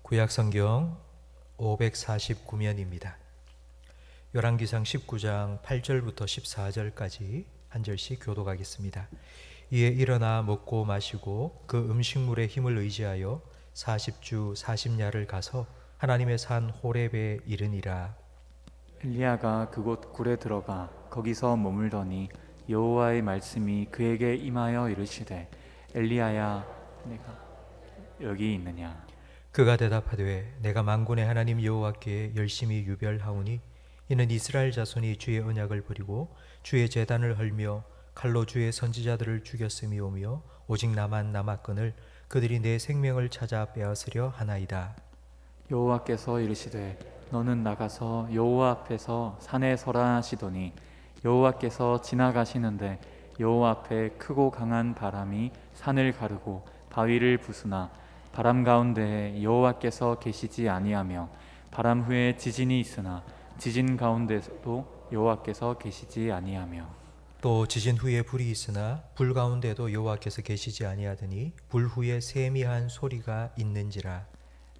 구약성경 549면입니다. 열왕기상 19장 8절부터 14절까지 한 절씩 교독하겠습니다. 이에 일어나 먹고 마시고 그 음식물의 힘을 의지하여 40주 40야를 가서 하나님의 산 호렙에 이르니라. 엘리야가 그곳 굴에 들어가 거기서 머물더니 여호와의 말씀이 그에게 임하여 이르시되 엘리야야 내가 여기 있느냐. 그가 대답하되 내가 만군의 하나님 여호와께 열심히 유별하오니 이는 이스라엘 자손이 주의 언약을 버리고 주의 제단을 헐며 칼로 주의 선지자들을 죽였음이오며 오직 나만 남았거늘 그들이 내 생명을 찾아 빼앗으려 하나이다. 여호와께서 이르시되 너는 나가서 여호와 앞에서 산에 서라 하시더니 여호와께서 지나가시는데 여호와 앞에 크고 강한 바람이 산을 가르고 바위를 부수나 바람 가운데에 여호와께서 계시지 아니하며 바람 후에 지진이 있으나 지진 가운데도 여호와께서 계시지 아니하며 또 지진 후에 불이 있으나 불 가운데도 여호와께서 계시지 아니하더니 불 후에 세미한 소리가 있는지라.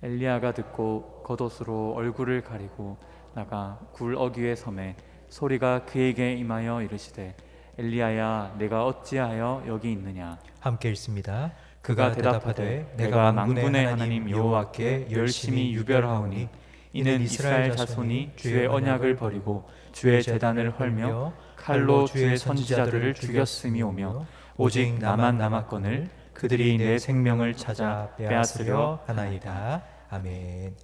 엘리야가 듣고 겉옷으로 얼굴을 가리고 나가 굴 어귀에 섬에 소리가 그에게 임하여 이르시되 엘리야야 내가 어찌하여 여기 있느냐. 함께 읽습니다. 그가 대답하되 내가 만군의 하나님 여호와께 열심히 유별하오니 이는 이스라엘 자손이 주의 언약을 버리고 주의 제단을 헐며 칼로 주의 선지자들을 죽였음이오며 오직 나만 남았거늘 그들이 내 생명을 찾아 빼앗으려 하나이다. 아멘.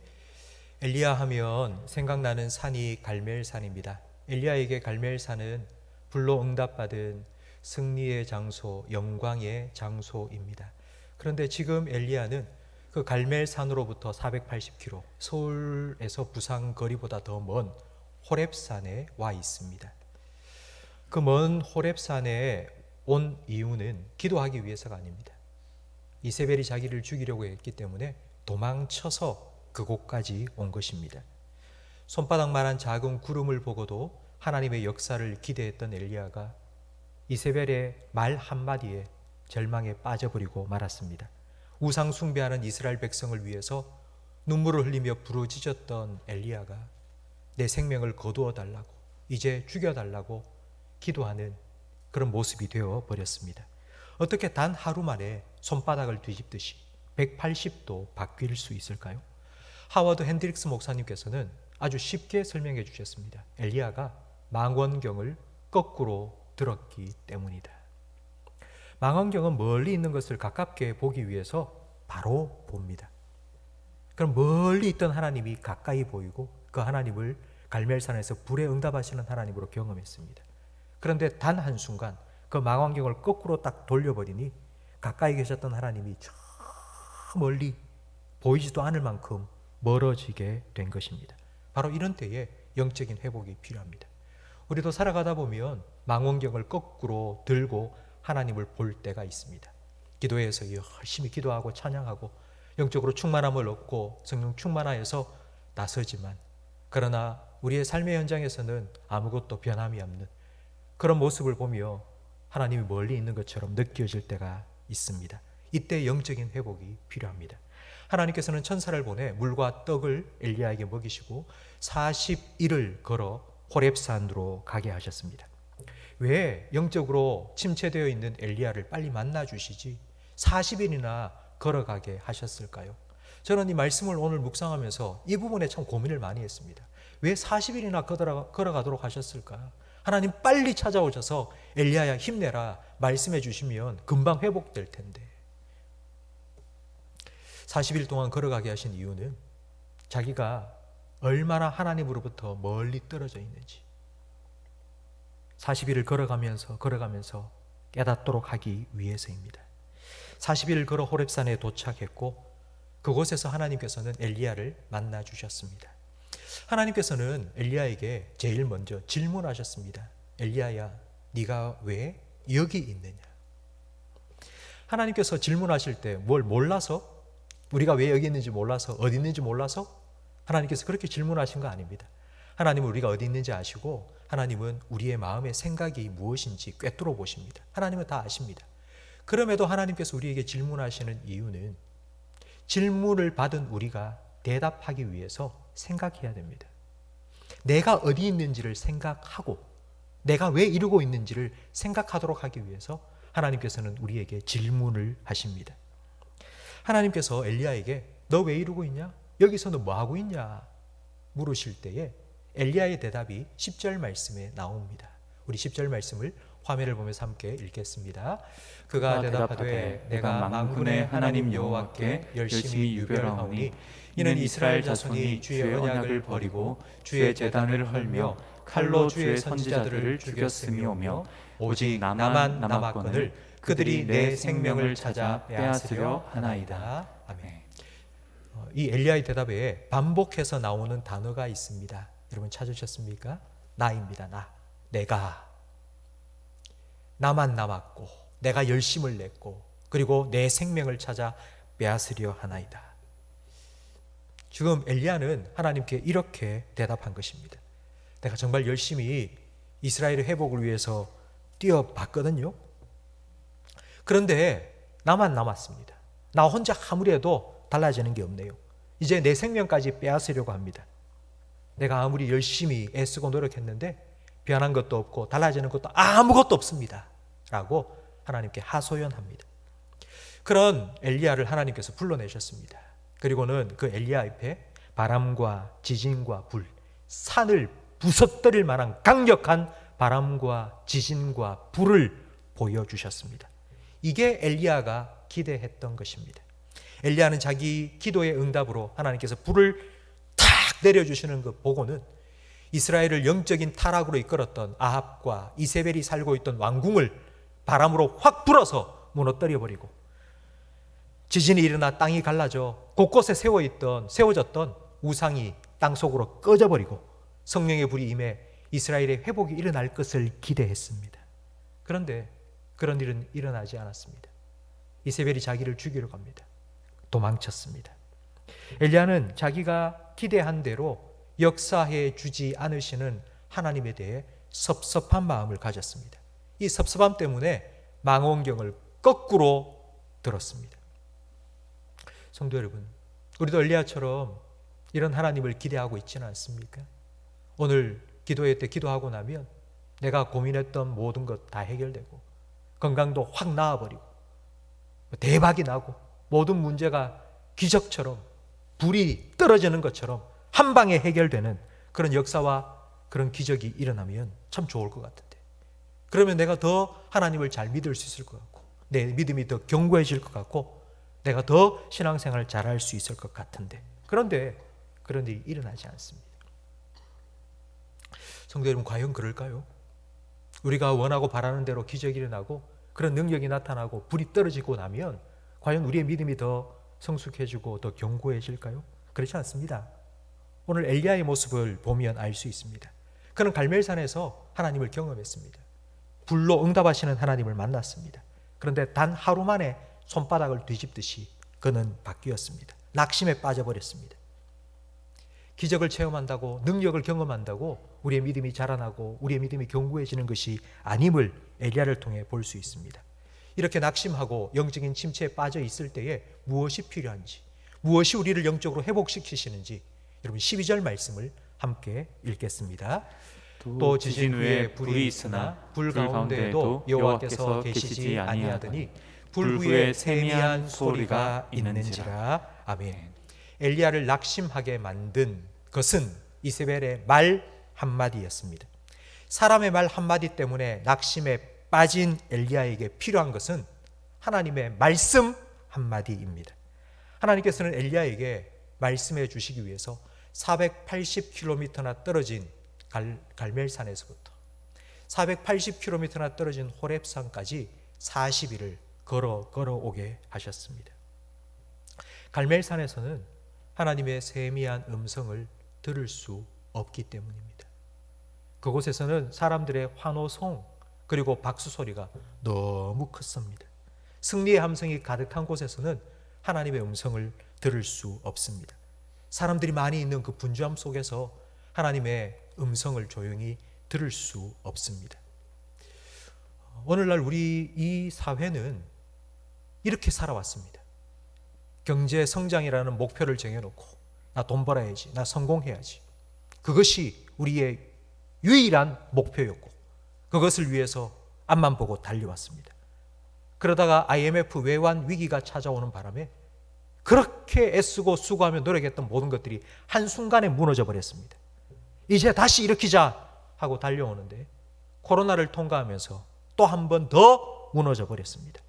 엘리야 하면 생각나는 산이 갈멜산입니다. 엘리야에게 갈멜산은 불로 응답받은 승리의 장소, 영광의 장소입니다. 그런데 지금 엘리야는 그 갈멜산으로부터 480km, 서울에서 부산 거리보다 더 먼 호렙산에 와 있습니다. 그 먼 호렙산에 온 이유는 기도하기 위해서가 아닙니다. 이세벨이 자기를 죽이려고 했기 때문에 도망쳐서 그곳까지 온 것입니다. 손바닥만한 작은 구름을 보고도 하나님의 역사를 기대했던 엘리야가 이세벨의 말 한마디에 절망에 빠져버리고 말았습니다. 우상 숭배하는 이스라엘 백성을 위해서 눈물을 흘리며 부르짖었던 엘리야가 내 생명을 거두어 달라고, 이제 죽여달라고 기도하는 그런 모습이 되어 버렸습니다. 어떻게 단 하루 만에 손바닥을 뒤집듯이 180도 바뀔 수 있을까요? 하워드 핸드릭스 목사님께서는 아주 쉽게 설명해 주셨습니다. 엘리야가 망원경을 거꾸로 들었기 때문이다. 망원경은 멀리 있는 것을 가깝게 보기 위해서 바로 봅니다. 그럼 멀리 있던 하나님이 가까이 보이고 그 하나님을 갈멜산에서 불에 응답하시는 하나님으로 경험했습니다. 그런데 단 한순간 그 망원경을 거꾸로 딱 돌려버리니 가까이 계셨던 하나님이 저 멀리 보이지도 않을 만큼 멀어지게 된 것입니다. 바로 이런 때에 영적인 회복이 필요합니다. 우리도 살아가다 보면 망원경을 거꾸로 들고 하나님을 볼 때가 있습니다. 기도에서 열심히 기도하고 찬양하고 영적으로 충만함을 얻고 성령 충만하여서 나서지만 그러나 우리의 삶의 현장에서는 아무것도 변함이 없는 그런 모습을 보며 하나님이 멀리 있는 것처럼 느껴질 때가 있습니다. 이때 영적인 회복이 필요합니다. 하나님께서는 천사를 보내 물과 떡을 엘리야에게 먹이시고 40일을 걸어 호렙산으로 가게 하셨습니다. 왜 영적으로 침체되어 있는 엘리야를 빨리 만나 주시지 40일이나 걸어가게 하셨을까요? 저는 이 말씀을 오늘 묵상하면서 이 부분에 참 고민을 많이 했습니다. 왜 40일이나 걸어가도록 하셨을까? 하나님 빨리 찾아오셔서 엘리야야 힘내라 말씀해 주시면 금방 회복될 텐데 40일 동안 걸어가게 하신 이유는 자기가 얼마나 하나님으로부터 멀리 떨어져 있는지 40일을 걸어가면서 깨닫도록 하기 위해서입니다. 40일을 걸어 호렙산에 도착했고 그곳에서 하나님께서는 엘리야를 만나 주셨습니다. 하나님께서는 엘리야에게 제일 먼저 질문하셨습니다. 엘리야야, 네가 왜 여기 있느냐? 하나님께서 질문하실 때 뭘 몰라서? 우리가 왜 여기 있는지 몰라서? 어디 있는지 몰라서? 하나님께서 그렇게 질문하신 거 아닙니다. 하나님은 우리가 어디 있는지 아시고 하나님은 우리의 마음의 생각이 무엇인지 꿰뚫어 보십니다. 하나님은 다 아십니다. 그럼에도 하나님께서 우리에게 질문하시는 이유는 질문을 받은 우리가 대답하기 위해서 생각해야 됩니다. 내가 어디 있는지를 생각하고 내가 왜 이루고 있는지를 생각하도록 하기 위해서 하나님께서는 우리에게 질문을 하십니다. 하나님께서 엘리야에게 너 왜 이루고 있냐? 여기서 너 뭐 하고 있냐? 물으실 때에 엘리야의 대답이 10절 말씀에 나옵니다. 우리 10절 말씀을 화면을 보면서 함께 읽겠습니다. 그가 대답하되 내가 만군의 하나님 여호와께 열심히 유별하오니 이는 이스라엘 자손이 주의 언약을 버리고 주의 제단을 헐며 칼로 주의 선지자들을 죽였음이오며 오직 나만 남았거늘 그들이 내 생명을 찾아 빼앗으려 하나이다. 아멘. 이 엘리야의 대답에 반복해서 나오는 단어가 있습니다. 여러분 찾으셨습니까? 나입니다. 내가. 나만 남았고 내가 열심을 냈고 그리고 내 생명을 찾아 빼앗으려 하나이다. 지금 엘리야는 하나님께 이렇게 대답한 것입니다. 내가 정말 열심히 이스라엘의 회복을 위해서 뛰어봤거든요. 그런데 나만 남았습니다. 나 혼자 아무리 해도 달라지는 게 없네요. 이제 내 생명까지 빼앗으려고 합니다. 내가 아무리 열심히 애쓰고 노력했는데 변한 것도 없고 달라지는 것도 아무것도 없습니다. 라고 하나님께 하소연합니다. 그런 엘리야를 하나님께서 불러내셨습니다. 그리고는 그 엘리야 앞에 바람과 지진과 불, 산을 부서뜨릴 만한 강력한 바람과 지진과 불을 보여주셨습니다. 이게 엘리야가 기대했던 것입니다. 엘리야는 자기 기도의 응답으로 하나님께서 불을 탁 내려주시는 것 보고는 이스라엘을 영적인 타락으로 이끌었던 아합과 이세벨이 살고 있던 왕궁을 바람으로 확 불어서 무너뜨려버리고 지진이 일어나 땅이 갈라져 곳곳에 세워졌던 우상이 땅속으로 꺼져버리고 성령의 불이 임해 이스라엘의 회복이 일어날 것을 기대했습니다. 그런데 그런 일은 일어나지 않았습니다. 이세벨이 자기를 죽이러 갑니다. 도망쳤습니다. 엘리야는 자기가 기대한 대로 역사해 주지 않으시는 하나님에 대해 섭섭한 마음을 가졌습니다. 이 섭섭함 때문에 망원경을 거꾸로 들었습니다. 성도 여러분, 우리도 엘리야처럼 이런 하나님을 기대하고 있지는 않습니까? 오늘 기도회 때 기도하고 나면 내가 고민했던 모든 것 다 해결되고 건강도 확 나아버리고 대박이 나고 모든 문제가 기적처럼 불이 떨어지는 것처럼 한 방에 해결되는 그런 역사와 그런 기적이 일어나면 참 좋을 것 같은데, 그러면 내가 더 하나님을 잘 믿을 수 있을 것 같고 내 믿음이 더 견고해질 것 같고 내가 더 신앙생활을 잘할 수 있을 것 같은데, 그런데 그런 일이 일어나지 않습니다. 성도 여러분, 과연 그럴까요? 우리가 원하고 바라는 대로 기적이 일어나고 그런 능력이 나타나고 불이 떨어지고 나면 과연 우리의 믿음이 더 성숙해지고 더 견고해질까요? 그렇지 않습니다. 오늘 엘리야의 모습을 보면 알 수 있습니다. 그는 갈멜산에서 하나님을 경험했습니다. 불로 응답하시는 하나님을 만났습니다. 그런데 단 하루 만에 손바닥을 뒤집듯이 그는 바뀌었습니다. 낙심에 빠져버렸습니다. 기적을 체험한다고, 능력을 경험한다고 우리의 믿음이 자라나고 우리의 믿음이 견고해지는 것이 아님을 엘리야를 통해 볼 수 있습니다. 이렇게 낙심하고 영적인 침체에 빠져 있을 때에 무엇이 필요한지, 무엇이 우리를 영적으로 회복시키시는지 여러분 12절 말씀을 함께 읽겠습니다. 또 지진 후에 불이 있으나 불 가운데에도 여호와께서 계시지 아니하더니 불 후에 세미한 소리가 있는지라. 아멘. 엘리야를 낙심하게 만든 것은 이세벨의 말 한마디였습니다. 사람의 말 한마디 때문에 낙심에 빠진 엘리야에게 필요한 것은 하나님의 말씀 한마디입니다. 하나님께서는 엘리야에게 말씀해 주시기 위해서 480km나 떨어진 갈멜산에서부터 480km나 떨어진 호렙산까지 40일을 걸어오게 하셨습니다. 갈멜산에서는 하나님의 세미한 음성을 들을 수 없기 때문입니다. 그곳에서는 사람들의 환호성 그리고 박수 소리가 너무 컸습니다. 승리의 함성이 가득한 곳에서는 하나님의 음성을 들을 수 없습니다. 사람들이 많이 있는 그 분주함 속에서 하나님의 음성을 조용히 들을 수 없습니다. 오늘날 우리 이 사회는 이렇게 살아왔습니다. 경제 성장이라는 목표를 정해놓고 나 돈 벌어야지. 나 성공해야지. 그것이 우리의 유일한 목표였고 그것을 위해서 앞만 보고 달려왔습니다. 그러다가 IMF 외환 위기가 찾아오는 바람에 그렇게 애쓰고 수고하며 노력했던 모든 것들이 한순간에 무너져 버렸습니다. 이제 다시 일으키자 하고 달려오는데 코로나를 통과하면서 또 한 번 더 무너져 버렸습니다.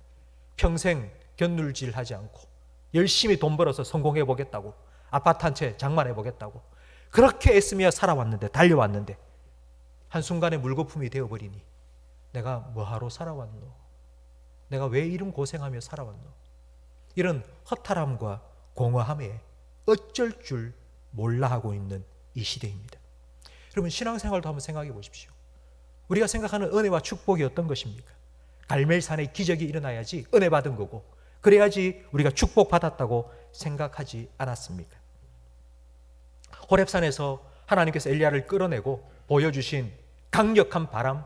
평생 견눌질하지 않고 열심히 돈 벌어서 성공해 보겠다고, 아파트 한 채 장만해 보겠다고 그렇게 애쓰며 살아왔는데, 달려왔는데 한순간에 물거품이 되어버리니 내가 뭐하러 살아왔노? 내가 왜 이런 고생하며 살아왔노? 이런 허탈함과 공허함에 어쩔 줄 몰라 하고 있는 이 시대입니다. 여러분, 신앙생활도 한번 생각해 보십시오. 우리가 생각하는 은혜와 축복이 어떤 것입니까? 갈멜산의 기적이 일어나야지 은혜 받은 거고, 그래야지 우리가 축복받았다고 생각하지 않았습니까? 호렙산에서 하나님께서 엘리야를 끌어내고 보여주신 강력한 바람,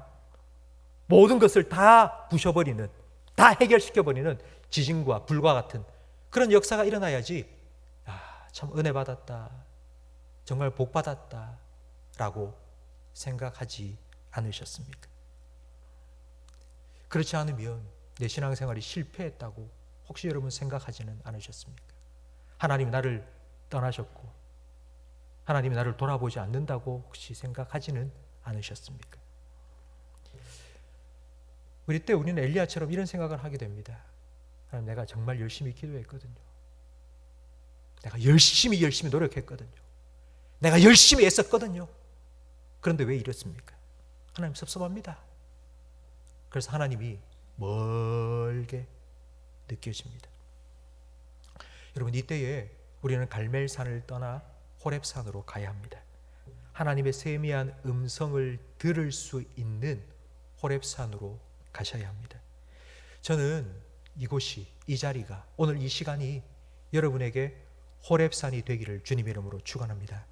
모든 것을 다 부셔버리는, 다 해결시켜버리는 지진과 불과 같은 그런 역사가 일어나야지 참 은혜 받았다, 정말 복 받았다 라고 생각하지 않으셨습니까? 그렇지 않으면 내 신앙생활이 실패했다고 혹시 여러분 생각하지는 않으셨습니까? 하나님이 나를 떠나셨고 하나님이 나를 돌아보지 않는다고 혹시 생각하지는 않으셨습니까? 우리 때 우리는 엘리야처럼 이런 생각을 하게 됩니다. 하나님, 내가 정말 열심히 기도했거든요. 내가 열심히 노력했거든요. 내가 열심히 애썼거든요. 그런데 왜 이렇습니까? 하나님 섭섭합니다. 그래서 하나님이 멀게 느껴집니다. 여러분, 이때에 우리는 갈멜산을 떠나 호렙산으로 가야 합니다. 하나님의 세미한 음성을 들을 수 있는 호렙산으로 가셔야 합니다. 저는 이곳이, 이 자리가, 오늘 이 시간이 여러분에게 호렙산이 되기를 주님의 이름으로 축원합니다.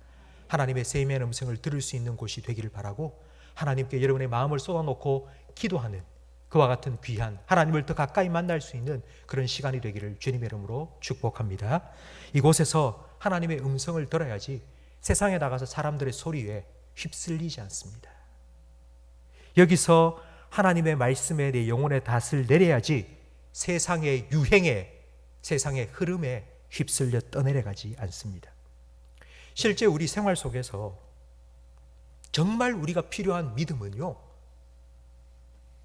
하나님의 세미한 음성을 들을 수 있는 곳이 되기를 바라고, 하나님께 여러분의 마음을 쏟아놓고 기도하는 그와 같은 귀한, 하나님을 더 가까이 만날 수 있는 그런 시간이 되기를 주님의 이름으로 축복합니다. 이곳에서 하나님의 음성을 들어야지 세상에 나가서 사람들의 소리에 휩쓸리지 않습니다. 여기서 하나님의 말씀에 내 영혼의 닷을 내려야지 세상의 유행에, 세상의 흐름에 휩쓸려 떠내려가지 않습니다. 실제 우리 생활 속에서 정말 우리가 필요한 믿음은요,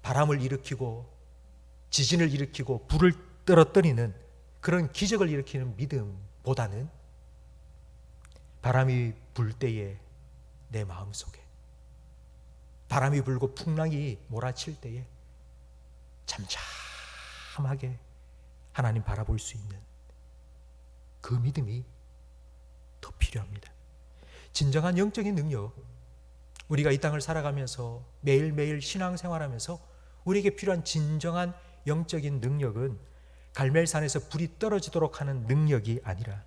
바람을 일으키고 지진을 일으키고 불을 떨어뜨리는 그런 기적을 일으키는 믿음보다는 바람이 불 때에 내 마음속에, 바람이 불고 풍랑이 몰아칠 때에 잠잠하게 하나님 바라볼 수 있는 그 믿음이 더 필요합니다. 진정한 영적인 능력, 우리가 이 땅을 살아가면서 매일매일 신앙생활하면서 우리에게 필요한 진정한 영적인 능력은 갈멜산에서 불이 떨어지도록 하는 능력이 아니라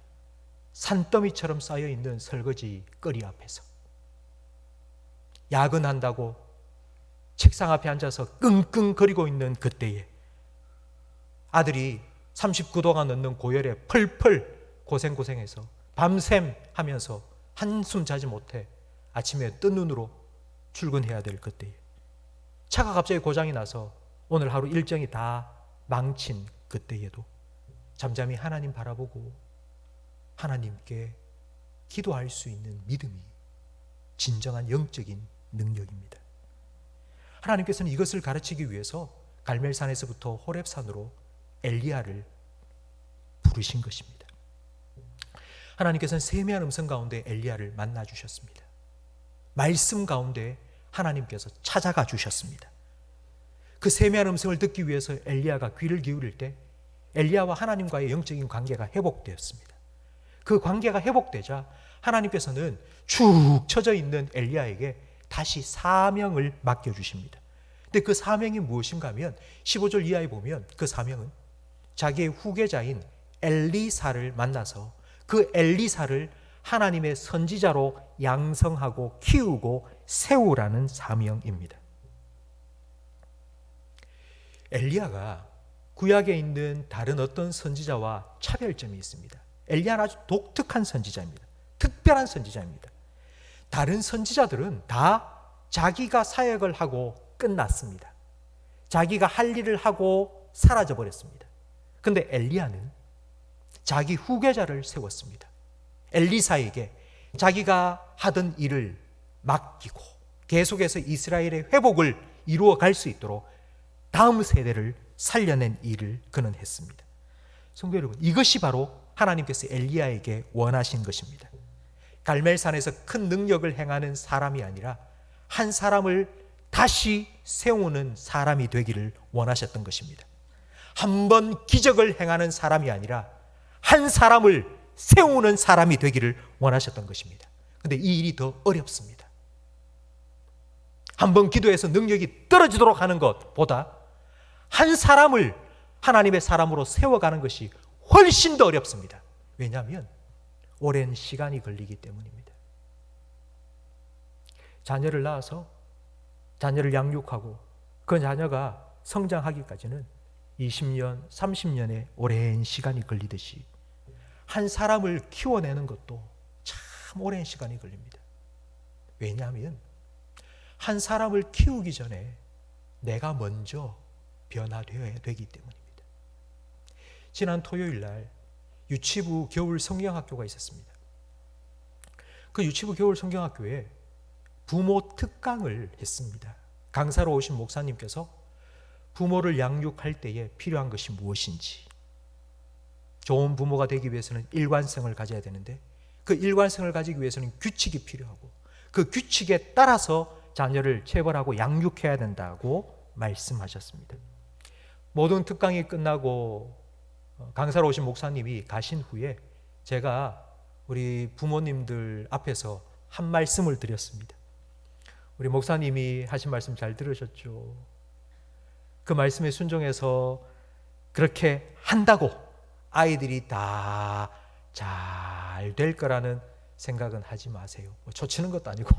산더미처럼 쌓여있는 설거지 거리 앞에서 야근한다고 책상 앞에 앉아서 끙끙거리고 있는 그때에 아들이 39도가 넘는 고열에 펄펄 고생해서 밤샘 하면서 한숨 자지 못해 아침에 뜬 눈으로 출근해야 될 그때에 차가 갑자기 고장이 나서 오늘 하루 일정이 다 망친 그때에도 잠잠히 하나님 바라보고 하나님께 기도할 수 있는 믿음이 진정한 영적인 능력입니다. 하나님께서는 이것을 가르치기 위해서 갈멜산에서부터 호렙산으로 엘리야를 부르신 것입니다. 하나님께서는 세미한 음성 가운데 엘리야를 만나 주셨습니다. 말씀 가운데 하나님께서 찾아가 주셨습니다. 그 세미한 음성을 듣기 위해서 엘리야가 귀를 기울일 때 엘리야와 하나님과의 영적인 관계가 회복되었습니다. 그 관계가 회복되자 하나님께서는 축 처져 있는 엘리야에게 다시 사명을 맡겨주십니다. 근데 그 사명이 무엇인가 하면 15절 이하에 보면 그 사명은 자기의 후계자인 엘리사를 만나서 그 엘리사를 하나님의 선지자로 양성하고 키우고 세우라는 사명입니다. 엘리야가 구약에 있는 다른 어떤 선지자와 차별점이 있습니다. 엘리야는 아주 독특한 선지자입니다. 특별한 선지자입니다. 다른 선지자들은 다 자기가 사역을 하고 끝났습니다. 자기가 할 일을 하고 사라져 버렸습니다. 그런데 엘리야는 자기 후계자를 세웠습니다. 엘리사에게 자기가 하던 일을 맡기고 계속해서 이스라엘의 회복을 이루어 갈 수 있도록 다음 세대를 살려낸 일을 그는 했습니다. 성도 여러분, 이것이 바로 하나님께서 엘리야에게 원하신 것입니다. 갈멜산에서 큰 능력을 행하는 사람이 아니라 한 사람을 다시 세우는 사람이 되기를 원하셨던 것입니다. 한 번 기적을 행하는 사람이 아니라 한 사람을 세우는 사람이 되기를 원하셨던 것입니다. 그런데 이 일이 더 어렵습니다. 한 번 기도해서 능력이 떨어지도록 하는 것보다 한 사람을 하나님의 사람으로 세워가는 것이 훨씬 더 어렵습니다. 왜냐하면 오랜 시간이 걸리기 때문입니다. 자녀를 낳아서 자녀를 양육하고 그 자녀가 성장하기까지는 20년, 30년의 오랜 시간이 걸리듯이 한 사람을 키워내는 것도 참 오랜 시간이 걸립니다. 왜냐하면 한 사람을 키우기 전에 내가 먼저 변화되어야 되기 때문입니다. 지난 토요일 날 유치부 겨울 성경학교가 있었습니다. 그 유치부 겨울 성경학교에 부모 특강을 했습니다. 강사로 오신 목사님께서 부모를 양육할 때에 필요한 것이 무엇인지, 좋은 부모가 되기 위해서는 일관성을 가져야 되는데 그 일관성을 가지기 위해서는 규칙이 필요하고 그 규칙에 따라서 자녀를 체벌하고 양육해야 된다고 말씀하셨습니다. 모든 특강이 끝나고 강사로 오신 목사님이 가신 후에 제가 우리 부모님들 앞에서 한 말씀을 드렸습니다. 우리 목사님이 하신 말씀 잘 들으셨죠? 그 말씀에 순종해서 그렇게 한다고 아이들이 다 잘 될 거라는 생각은 하지 마세요. 초치는 것도 아니고.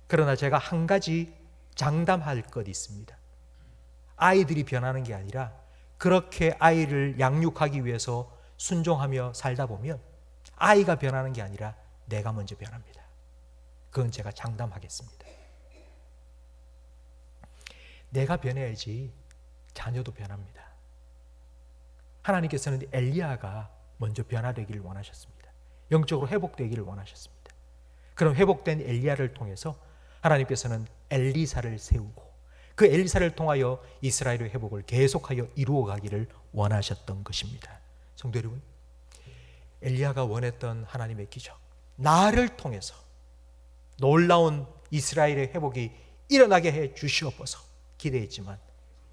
그러나 제가 한 가지 장담할 것 있습니다. 아이들이 변하는 게 아니라 그렇게 아이를 양육하기 위해서 순종하며 살다 보면 아이가 변하는 게 아니라 내가 먼저 변합니다. 그건 제가 장담하겠습니다. 내가 변해야지 자녀도 변합니다. 하나님께서는 엘리야가 먼저 변화되기를 원하셨습니다. 영적으로 회복되기를 원하셨습니다. 그런 회복된 엘리야를 통해서 하나님께서는 엘리사를 세우고 그 엘리사를 통하여 이스라엘의 회복을 계속하여 이루어가기를 원하셨던 것입니다. 성도 여러분, 엘리야가 원했던 하나님의 기적, 나를 통해서 놀라운 이스라엘의 회복이 일어나게 해 주시옵소서 기대했지만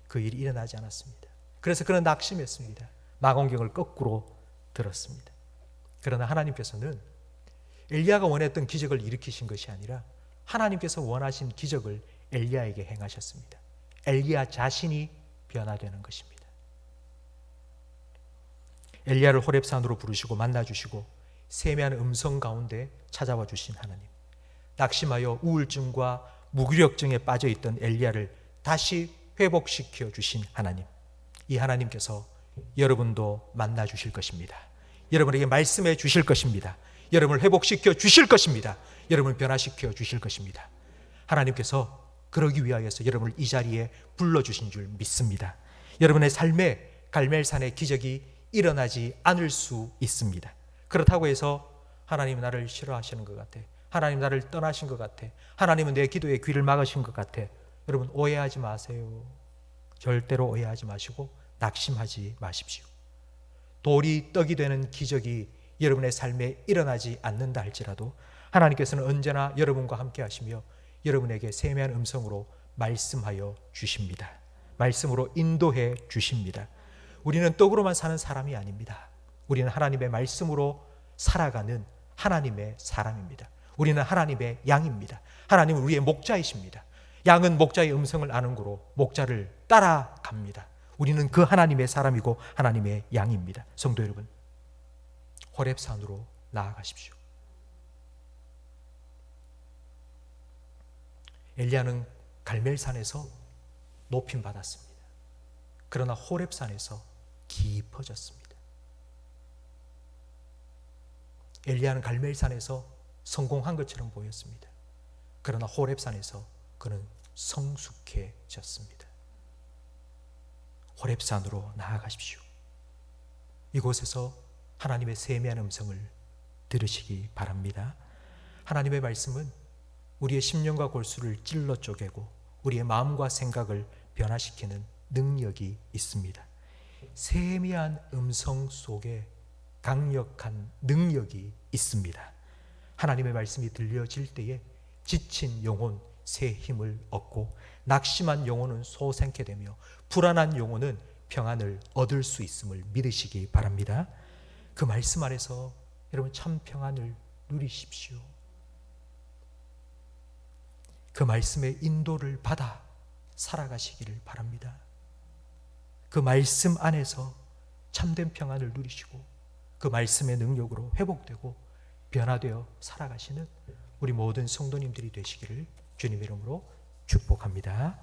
그 일이 일어나지 않았습니다. 그래서 그는 낙심했습니다. 망원경을 거꾸로 들었습니다. 그러나 하나님께서는 엘리야가 원했던 기적을 일으키신 것이 아니라 하나님께서 원하신 기적을 엘리야에게 행하셨습니다. 엘리야 자신이 변화되는 것입니다. 엘리야를 호렙산으로 부르시고 만나주시고 세미한 음성 가운데 찾아와 주신 하나님, 낙심하여 우울증과 무기력증에 빠져있던 엘리야를 다시 회복시켜 주신 하나님, 이 하나님께서 여러분도 만나 주실 것입니다. 여러분에게 말씀해 주실 것입니다. 여러분을 회복시켜 주실 것입니다. 여러분을 변화시켜 주실 것입니다. 하나님께서 그러기 위하여서 여러분을 이 자리에 불러주신 줄 믿습니다. 여러분의 삶에 갈멜산의 기적이 일어나지 않을 수 있습니다. 그렇다고 해서 하나님은 나를 싫어하시는 것 같아, 하나님 나를 떠나신 것 같아, 하나님은 내 기도에 귀를 막으신 것 같아, 여러분 오해하지 마세요. 절대로 오해하지 마시고 낙심하지 마십시오. 돌이 떡이 되는 기적이 여러분의 삶에 일어나지 않는다 할지라도 하나님께서는 언제나 여러분과 함께 하시며 여러분에게 세미한 음성으로 말씀하여 주십니다. 말씀으로 인도해 주십니다. 우리는 떡으로만 사는 사람이 아닙니다. 우리는 하나님의 말씀으로 살아가는 하나님의 사람입니다. 우리는 하나님의 양입니다. 하나님은 우리의 목자이십니다. 양은 목자의 음성을 아는 고로 목자를 따라갑니다. 우리는 그 하나님의 사람이고 하나님의 양입니다. 성도 여러분, 호렙산으로 나아가십시오. 엘리야는 갈멜산에서 높임 받았습니다. 그러나 호렙산에서 깊어졌습니다. 엘리야는 갈멜산에서 성공한 것처럼 보였습니다. 그러나 호렙산에서 그는 성숙해졌습니다. 호렙산으로 나아가십시오. 이곳에서 하나님의 세미한 음성을 들으시기 바랍니다. 하나님의 말씀은 우리의 심령과 골수를 찔러 쪼개고 우리의 마음과 생각을 변화시키는 능력이 있습니다. 세미한 음성 속에 강력한 능력이 있습니다. 하나님의 말씀이 들려질 때에 지친 영혼 새 힘을 얻고 낙심한 영혼은 소생케 되며 불안한 영혼은 평안을 얻을 수 있음을 믿으시기 바랍니다. 그 말씀 안에서 여러분 참 평안을 누리십시오. 그 말씀의 인도를 받아 살아가시기를 바랍니다. 그 말씀 안에서 참된 평안을 누리시고 그 말씀의 능력으로 회복되고 변화되어 살아가시는 우리 모든 성도님들이 되시기를 주님의 이름으로 축복합니다.